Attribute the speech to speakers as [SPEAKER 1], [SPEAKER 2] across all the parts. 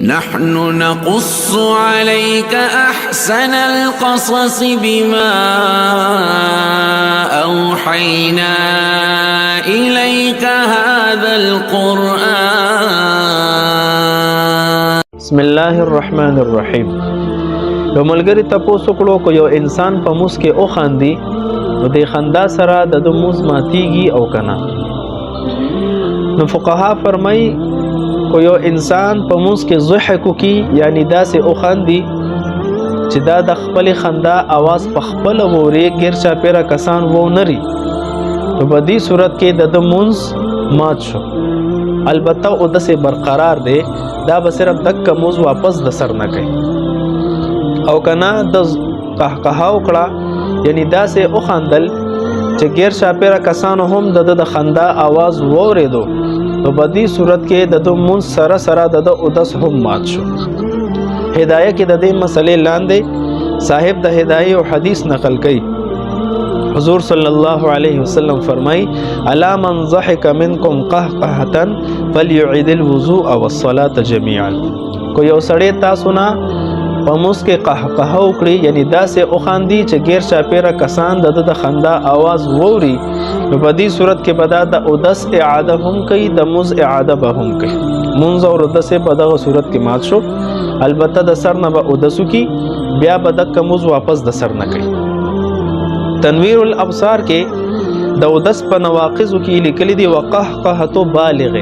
[SPEAKER 1] نحن نقص عليك أحسن القصص بما أوحينا إليك هذا القرآن.
[SPEAKER 2] بسم الله الرحمن الرحیم. یو ملګری تاسو کړو کو یو انسان په موس کې او خاندي نو د خندا سره د موس ماتيږي او کنه. نو فقها فرمای کو یو انسان په موس کې ضحک کی یعنی داسې او خاندي چې دا د خپل خندا आवाज په خپل ووري غیر چا پیرا کسان وو نری په بدی صورت کې د موس مات شو. البته او د سه برقرار دی دا به صرف دک موز واپس د سر نه کوي او کنا د قهقها وکړه یعنی دا سه او خندل چې غیر شاپیرا کسانو هم د خندا आवाज وریدو په بدی صورت کې د مون سره سره د اودس هم مات شو. هدايه کې د دې مسلې لاندې صاحب د هدايه او حدیث نقل کړي. حضور صلی الله علیه وسلم فرمای الا من ضحك منکم قهقهه فليعيد الوضوء والصلاه جميعا. کو یو سړی تاسو نه پموس کې قهقه وکړي یعنی داسې او خاندي چې غیر شاپیرا کسان د خندا आवाज ووري په دې صورت کې بدا د اودس اعاده هم کوي د موز اعاده به هم کوي. منځ او اودس په دغه صورت کې مات شو. البته د سر نه به اودسو کی بیا به د موز واپس د سر نه کوي. تنویر الابصار کې د اودس په نواقض کې لیکلي دي وقهقهه بالغ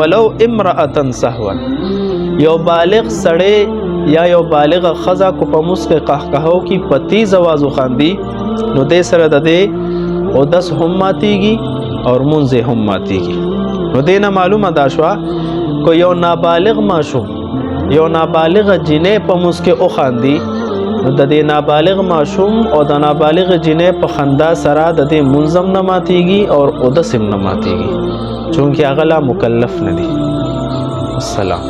[SPEAKER 2] ولو امراه سهوا. یو بالغ سړی یا یو بالغ خزا کو په موس کې قهقهو کی پتی زواز خاندي نو دې سره د دې اودس هم ماتيږي او منځ هم ماتيږي. نو دې نه معلومه دا شو کو یو نابالغ ماشوم یو نابالغ جنې په موس کې او خاندي نو د دې نابالغ ماشوم او د نابالغ جنې په خندا سره د دې منظم نه ماتيږي او اودس هم نه ماتيږي چونکه هغه لا مکلف نه دي. السلام.